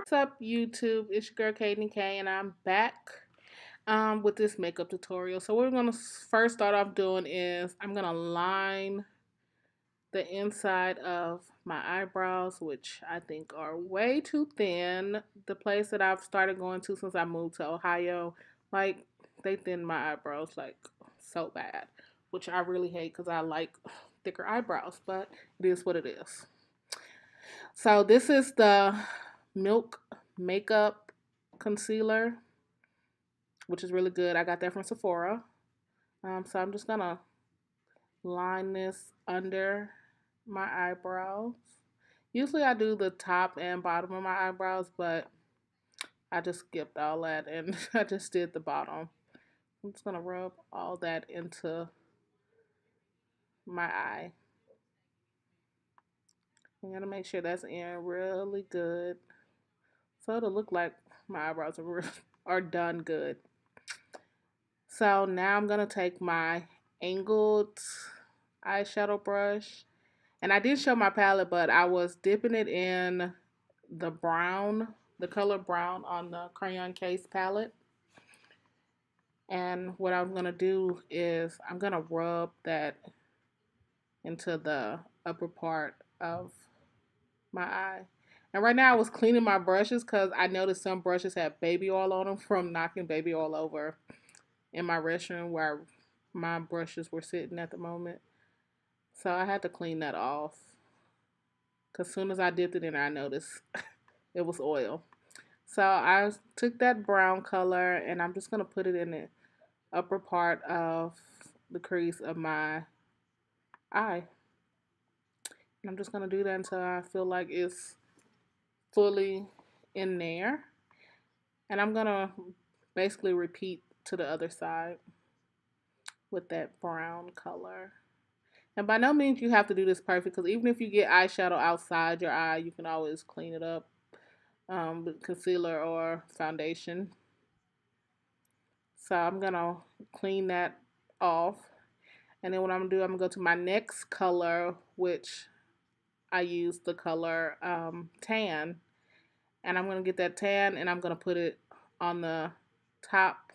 What's up, YouTube? It's your girl Kaden K, and I'm back with this makeup tutorial. So what we're gonna first start off doing is I'm gonna line the inside of my eyebrows, which I think are way too thin. The place that I've started going to since I moved to Ohio, like they thin my eyebrows like so bad, which I really hate because I like thicker eyebrows, but it is what it is. So this is the Milk Makeup Concealer, which is really good. I got that from Sephora. So I'm just gonna line this under my eyebrows. Usually I do the top and bottom of my eyebrows, but I just skipped all that and I just did the bottom. I'm just gonna rub all that into my eye. I'm gonna make sure that's in really good, so it'll look like my eyebrows are done good. So now I'm going to take my angled eyeshadow brush. And I did show my palette, but I was dipping it in the brown, the color brown on the Crayon Case palette. And what I'm going to do is I'm going to rub that into the upper part of my eye. And right now I was cleaning my brushes because I noticed some brushes have baby oil on them from knocking baby oil over in my restroom where my brushes were sitting at the moment. So I had to clean that off because as soon as I dipped it in, I noticed it was oil. So I took that brown color and I'm just going to put it in the upper part of the crease of my eye. And I'm just going to do that until I feel like it's fully in there. And I'm going to basically repeat to the other side with that brown color. And by no means you have to do this perfect, because even if you get eyeshadow outside your eye, you can always clean it up with concealer or foundation. So I'm going to clean that off. And then what I'm going to do, I'm going to go to my next color, which I use the color tan. And I'm going to get that tan and I'm going to put it on the top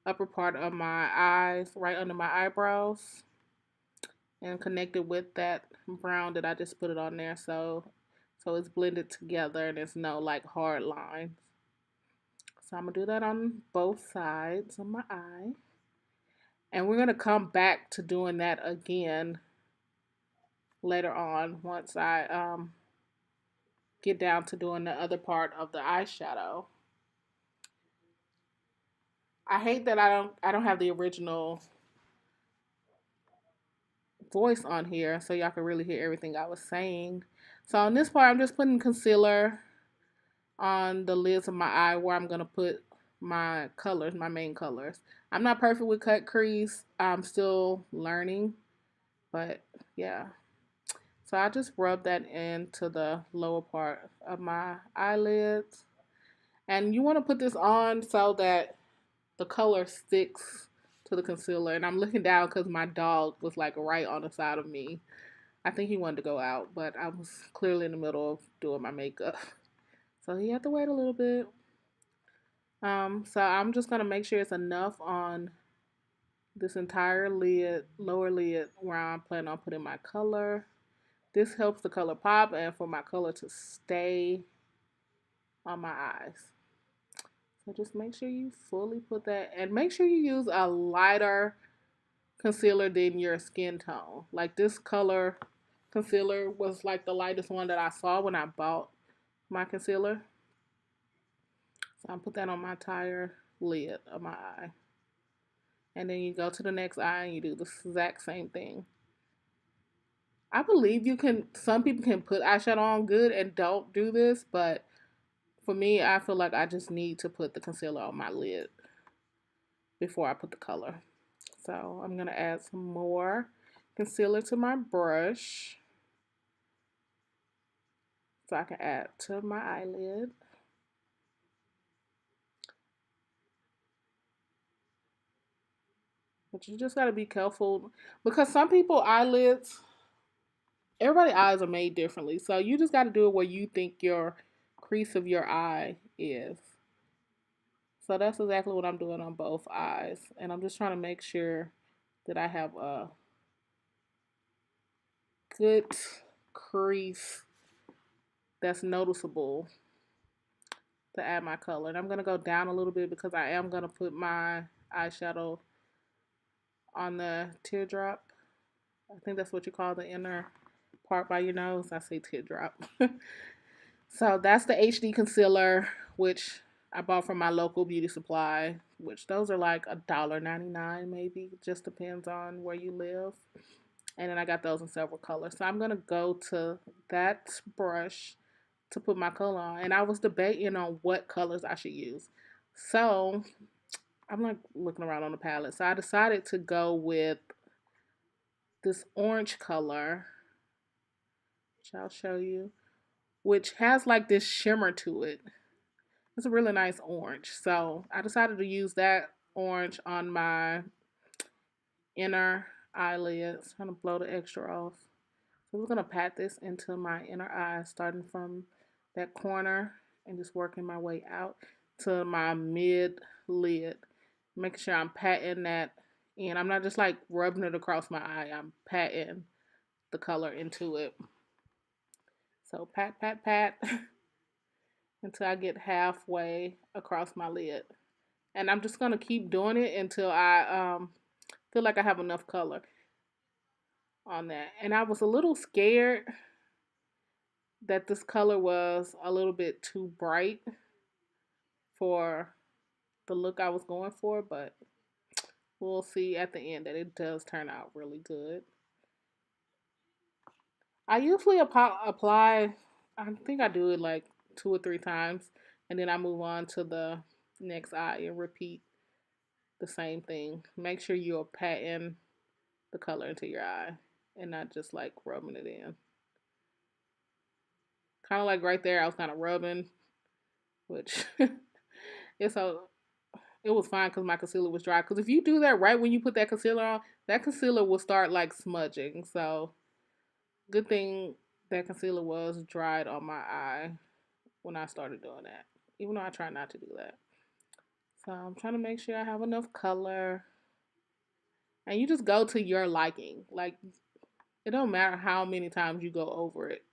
upper part of my eyes, right under my eyebrows, and connect it with that brown that I just put it on there, so it's blended together and there's no like hard lines. So I'm gonna do that on both sides of my eye, and we're gonna come back to doing that again later on once I get down to doing the other part of the eyeshadow. I hate that I don't have the original voice on here so y'all can really hear everything I was saying. So on this part, I'm just putting concealer on the lids of my eye where I'm going to put my colors, my main colors. I'm not perfect with cut crease. I'm still learning, but yeah. So I just rub that into the lower part of my eyelids. And you want to put this on so that the color sticks to the concealer. And I'm looking down because my dog was like right on the side of me. I think he wanted to go out, but I was clearly in the middle of doing my makeup. So he had to wait a little bit. So I'm just going to make sure it's enough on this entire lid, lower lid, where I'm planning on putting my color. This helps the color pop and for my color to stay on my eyes. So just make sure you fully put that, and make sure you use a lighter concealer than your skin tone. Like this color concealer was like the lightest one that I saw when I bought my concealer. So I put that on my entire lid of my eye. And then you go to the next eye and you do the exact same thing. I believe you can, some people can put eyeshadow on good and don't do this, but for me, I feel like I just need to put the concealer on my lid before I put the color. So I'm going to add some more concealer to my brush so I can add to my eyelid. But you just got to be careful because some people eyelids, everybody's eyes are made differently. So you just got to do it where you think your crease of your eye is. So that's exactly what I'm doing on both eyes. And I'm just trying to make sure that I have a good crease that's noticeable to add my color. And I'm going to go down a little bit because I am going to put my eyeshadow on the teardrop. I think that's what you call the inner part by your nose. I say teardrop. So that's the HD concealer, which I bought from my local beauty supply, which those are like $1.99 maybe. Just depends on where you live. And then I got those in several colors. So I'm going to go to that brush to put my color on. And I was debating on what colors I should use. So I'm like looking around on the palette. So I decided to go with this orange color, which I'll show you, which has like this shimmer to it. It's a really nice orange. So I decided to use that orange on my inner eyelids. I'm trying to blow the extra off. So we're going to pat this into my inner eye, starting from that corner and just working my way out to my mid lid. Making sure I'm patting that in. I'm not just like rubbing it across my eye. I'm patting the color into it. So pat, pat, pat until I get halfway across my lid. And I'm just going to keep doing it until I feel like I have enough color on that. And I was a little scared that this color was a little bit too bright for the look I was going for, but we'll see at the end that it does turn out really good. I usually apply, I think I do it like 2 or 3 times, and then I move on to the next eye and repeat the same thing. Make sure you're patting the color into your eye and not just like rubbing it in. Kind of like right there, I was kind of rubbing, which it's a it was fine because my concealer was dry. Because if you do that right when you put that concealer on, that concealer will start like smudging. So good thing that concealer was dried on my eye when I started doing that. Even though I try not to do that. So I'm trying to make sure I have enough color. And you just go to your liking. Like, it don't matter how many times you go over it.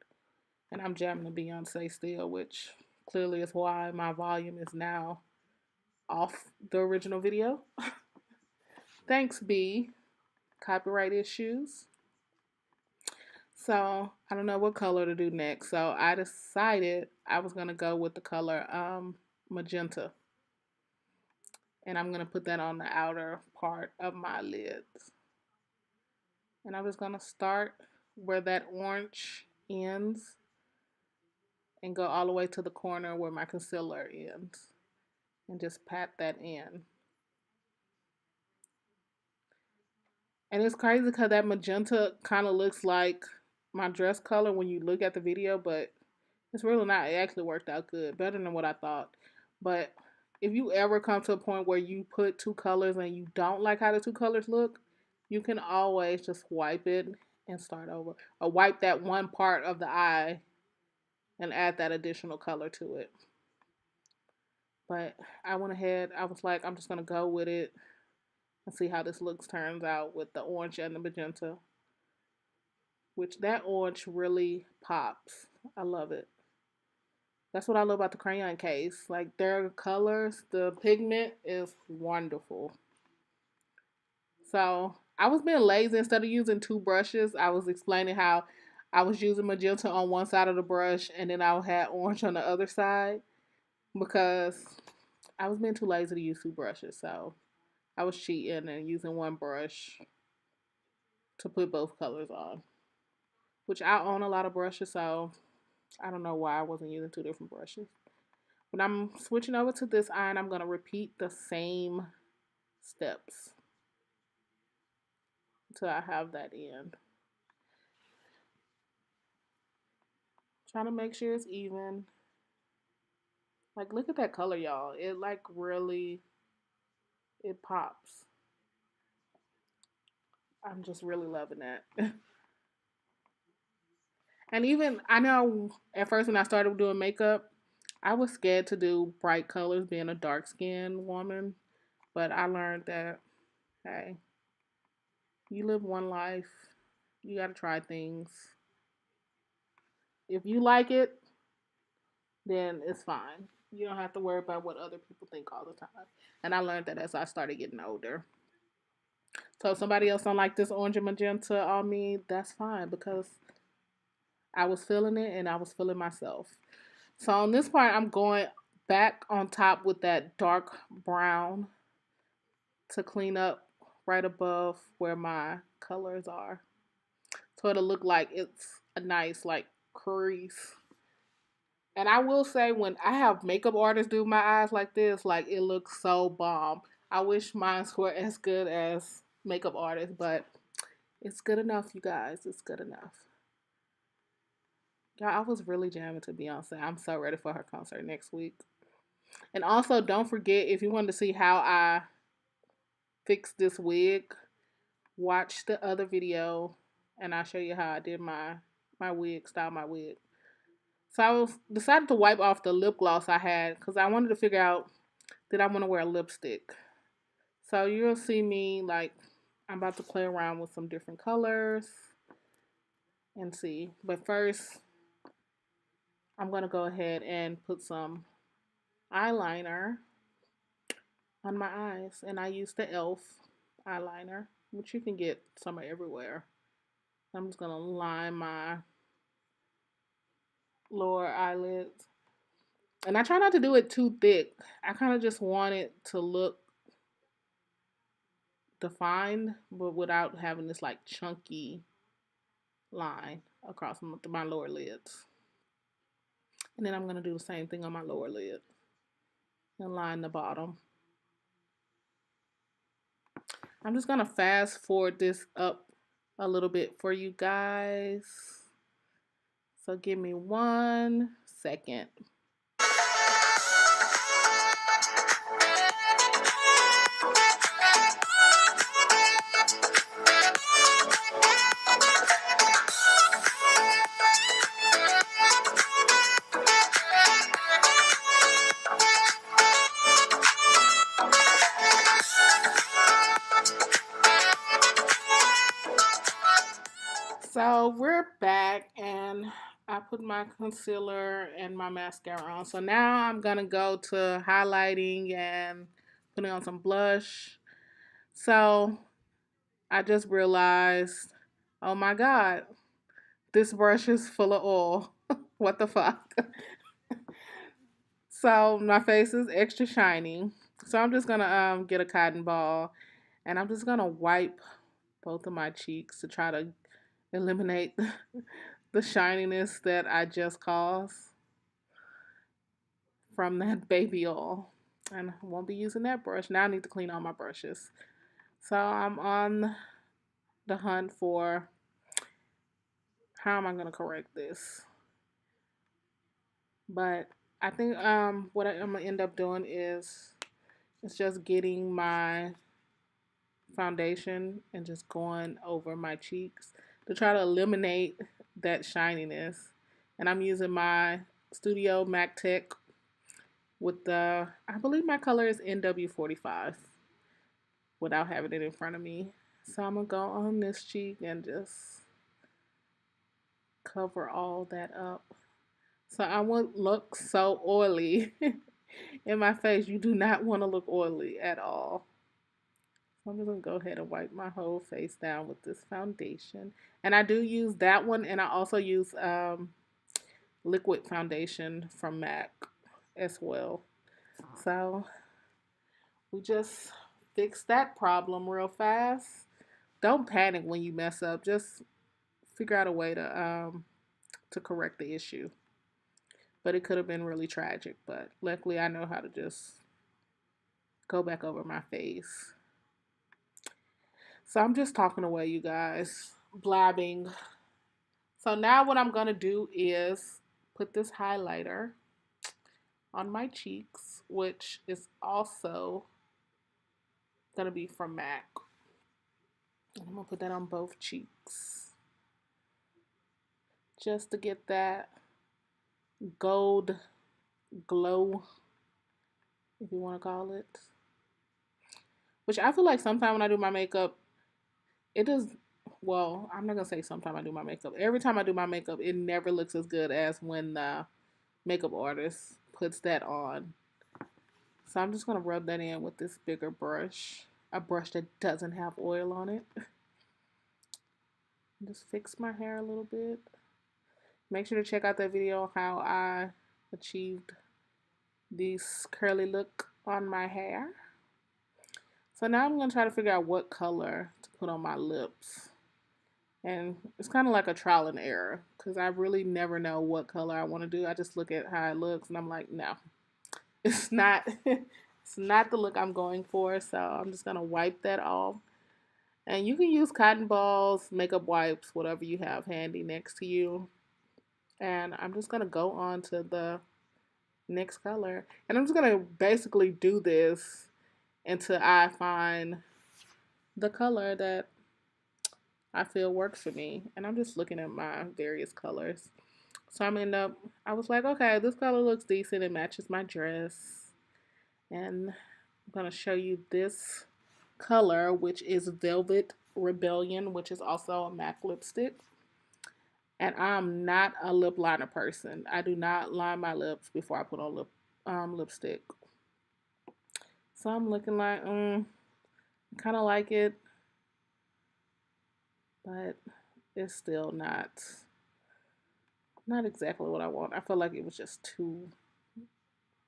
And I'm jamming the Beyonce still, which clearly is why my volume is now off the original video. Thanks, B. Copyright issues. So I don't know what color to do next. So I decided I was going to go with the color magenta. And I'm going to put that on the outer part of my lids. And I'm just going to start where that orange ends and go all the way to the corner where my concealer ends. And just pat that in. And it's crazy because that magenta kind of looks like my dress color when you look at the video, but it's really not. It actually worked out good, better than what I thought. But if you ever come to a point where you put 2 colors and you don't like how the 2 colors look, you can always just wipe it and start over. Or wipe that one part of the eye and add that additional color to it. But I went ahead, I was like, I'm just going to go with it and see how this looks turns out with the orange and the magenta. Which that orange really pops. I love it. That's what I love about the crayon case. Like their colors, the pigment is wonderful. So I was being lazy. Instead of using 2 brushes, I was explaining how I was using magenta on one side of the brush and then I had orange on the other side because I was being too lazy to use 2 brushes. So I was cheating and using 1 brush to put both colors on. Which I own a lot of brushes, so I don't know why I wasn't using 2 different brushes. But I'm switching over to this eye and I'm going to repeat the same steps until I have that in. Trying to make sure it's even. Like, look at that color, y'all. It, like, really, it pops. I'm just really loving that. And even, I know at first when I started doing makeup, I was scared to do bright colors being a dark skinned woman, but I learned that, hey, you live one life. You got to try things. If you like it, then it's fine. You don't have to worry about what other people think all the time. And I learned that as I started getting older. So if somebody else don't like this orange and magenta on me, that's fine because I was feeling it and I was feeling myself. So on this part, I'm going back on top with that dark brown to clean up right above where my colors are. So it'll look like it's a nice like crease. And I will say when I have makeup artists do my eyes like this, like it looks so bomb. I wish mine were as good as makeup artists, but it's good enough, you guys. It's good enough. Yeah, I was really jamming to Beyonce. I'm so ready for her concert next week. And also, don't forget if you want to see how I fix this wig, watch the other video, and I'll show you how I did my wig, style my wig. So I was decided to wipe off the lip gloss I had because I wanted to figure out did I want to wear a lipstick. So you'll see me like I'm about to play around with some different colors and see. But first, I'm gonna go ahead and put some eyeliner on my eyes, and I use the e.l.f. eyeliner, which you can get some everywhere. I'm just gonna line my lower eyelids, and I try not to do it too thick. I kind of just want it to look defined, but without having this like chunky line across my lower lids. And then I'm gonna do the same thing on my lower lid and line the bottom. I'm just gonna fast forward this up a little bit for you guys. So give me 1 second. So we're back and I put my concealer and my mascara on. So now I'm gonna go to highlighting and putting on some blush. So I just realized, oh my god, this brush is full of oil. What the fuck? So my face is extra shiny. So I'm just gonna get a cotton ball and I'm just gonna wipe both of my cheeks to try to eliminate the shininess that I just caused from that baby oil. And I won't be using that brush. Now I need to clean all my brushes. So I'm on the hunt for how am I gonna correct this. But I think what I'm gonna end up doing is it's just getting my foundation and just going over my cheeks to try to eliminate that shininess. And I'm using my Studio Mac Tech with the, I believe my color is NW45 without having it in front of me. So I'm going to go on this cheek and just cover all that up. So I won't look so oily in my face. You do not want to look oily at all. So I'm just going to go ahead and wipe my whole face down with this foundation. And I do use that one, and I also use liquid foundation from MAC as well. So we just fix that problem real fast. Don't panic when you mess up. Just figure out a way to correct the issue. But it could have been really tragic. But luckily, I know how to just go back over my face. So I'm just talking away, you guys, blabbing. So now what I'm gonna do is put this highlighter on my cheeks, which is also gonna be from MAC. And I'm gonna put that on both cheeks just to get that gold glow, if you want to call it. Which I feel like sometimes when I do my makeup, it does. Well, I'm not gonna say sometimes I do my makeup. Every time I do my makeup, it never looks as good as when the makeup artist puts that on. So I'm just gonna rub that in with this bigger brush, a brush that doesn't have oil on it. Just fix my hair a little bit. Make sure to check out that video on how I achieved this curly look on my hair. So now I'm going to try to figure out what color to put on my lips. And it's kind of like a trial and error because I really never know what color I want to do. I just look at how it looks and I'm like, no, it's not. It's not the look I'm going for. So I'm just going to wipe that off. And you can use cotton balls, makeup wipes, whatever you have handy next to you. And I'm just going to go on to the next color. And I'm just going to basically do this until I find the color that I feel works for me. And I'm just looking at my various colors. So I was like, okay, this color looks decent. It matches my dress. And I'm going to show you this color, which is Velvet Rebellion, which is also a MAC lipstick. And I'm not a lip liner person. I do not line my lips before I put on lipstick. So I'm looking like, I kind of like it, but it's still not exactly what I want. I feel like it was just too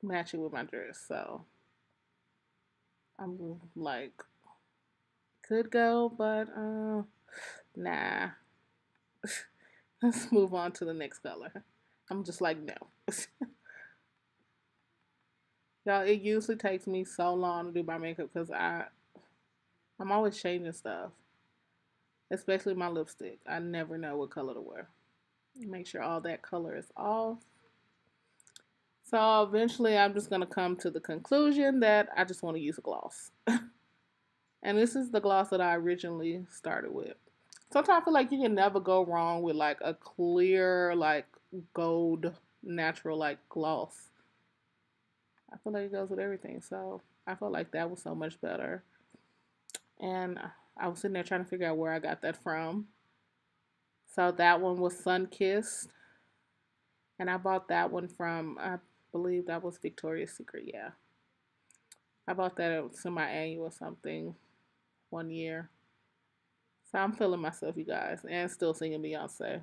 matching with my dress. So I'm like, could go, but nah. Let's move on to the next color. I'm just like, no. Y'all, it usually takes me so long to do my makeup because I'm always changing stuff, especially my lipstick. I never know what color to wear. Make sure all that color is off. So eventually I'm just going to come to the conclusion that I just want to use a gloss. And this is the gloss that I originally started with. Sometimes I feel like you can never go wrong with like a clear, like gold, natural, like gloss. I feel like it goes with everything. So I felt like that was so much better. And I was sitting there trying to figure out where I got that from. So that one was Sun Kissed. And I bought that one from, I believe that was Victoria's Secret. Yeah. I bought that at semi-annual or something one year. So I'm feeling myself, you guys, and still singing Beyonce.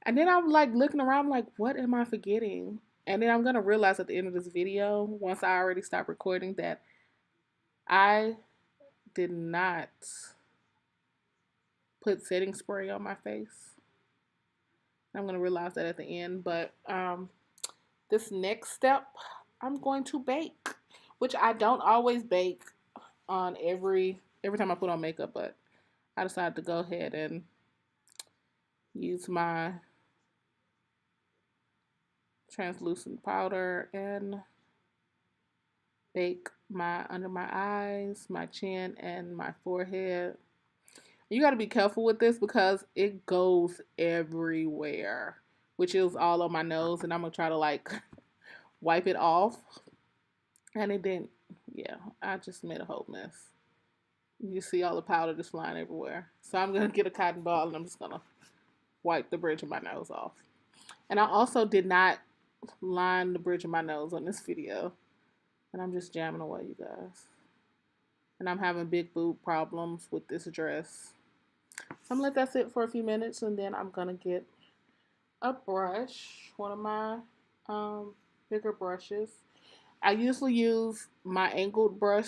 And then I'm like looking around, like, what am I forgetting? And then I'm going to realize at the end of this video, once I already stop recording, that I did not put setting spray on my face. I'm going to realize that at the end. But this next step, I'm going to bake, which I don't always bake on every time I put on makeup, but I decided to go ahead and use my translucent powder and bake my under my eyes, my chin, and my forehead. You got to be careful with this because it goes everywhere, which is all on my nose, and I'm gonna try to like wipe it off, and it didn't. Yeah, I just made a whole mess. You see all the powder just flying everywhere. So I'm gonna get a cotton ball and I'm just gonna wipe the bridge of my nose off. And I also did not line the bridge of my nose on this video. And I'm just jamming away, you guys. And I'm having big boob problems with this dress. So I'm gonna let that sit for a few minutes and then I'm gonna get a brush, one of my bigger brushes. I usually use my angled brush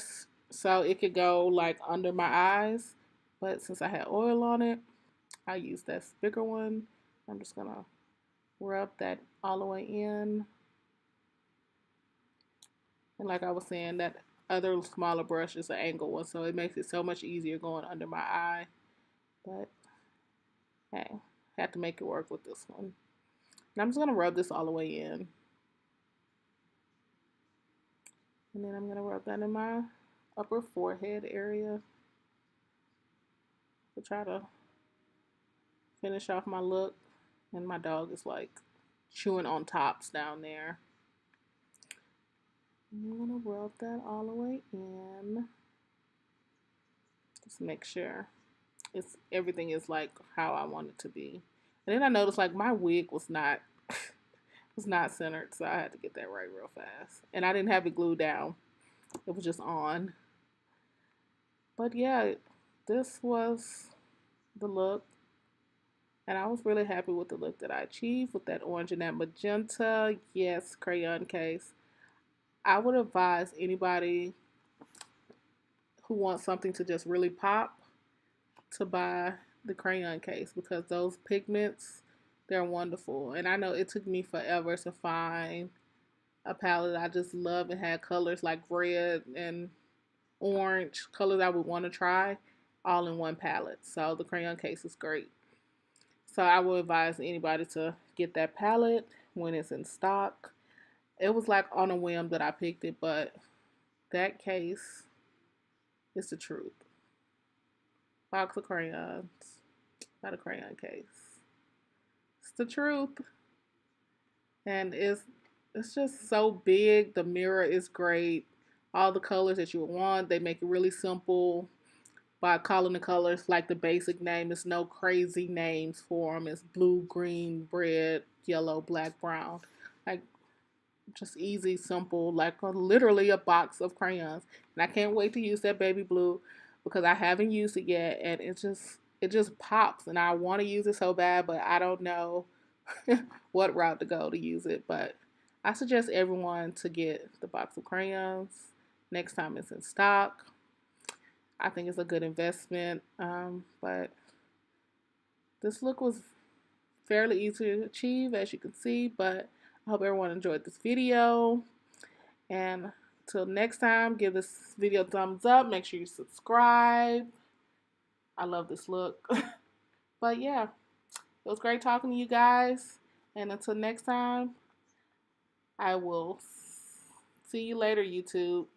so it could go like under my eyes. But since I had oil on it, I use this bigger one. I'm just gonna rub that all the way in. And like I was saying, that other smaller brush is an angled one, so it makes it so much easier going under my eye. But hey, had to make it work with this one. And I'm just gonna rub this all the way in. And then I'm gonna rub that in my upper forehead area to try to finish off my look. And my dog is like chewing on tops down there. I'm gonna rub that all the way in. Just make sure everything is like how I want it to be. And then I noticed like my wig was not was not centered, so I had to get that right real fast. And I didn't have it glued down. It was just on. But yeah, this was the look. And I was really happy with the look that I achieved with that orange and that magenta. Yes, crayon case. I would advise anybody who wants something to just really pop to buy the crayon case, because those pigments, they're wonderful. And I know it took me forever to find a palette I just love and had colors like red and orange, colors I would want to try all in one palette. So the crayon case is great. So I would advise anybody to get that palette when it's in stock. It was like on a whim that I picked it, but that case is the truth. Box of crayons, not a crayon case. It's the truth. And it's just so big. The mirror is great. All the colors that you would want. They make it really simple by calling the colors like the basic name. It's no crazy names for them. It's blue, green, red, yellow, black, brown. Like just easy, simple, like literally a box of crayons. And I can't wait to use that baby blue because I haven't used it yet, and it just pops, and I want to use it so bad, but I don't know what route to go to use it. But I suggest everyone to get the box of crayons next time it's in stock. I think it's a good investment, but this look was fairly easy to achieve, as you can see. But I hope everyone enjoyed this video, and till next time, give this video a thumbs up. Make sure you subscribe. I love this look. But yeah, it was great talking to you guys, and until next time, I will see you later, YouTube.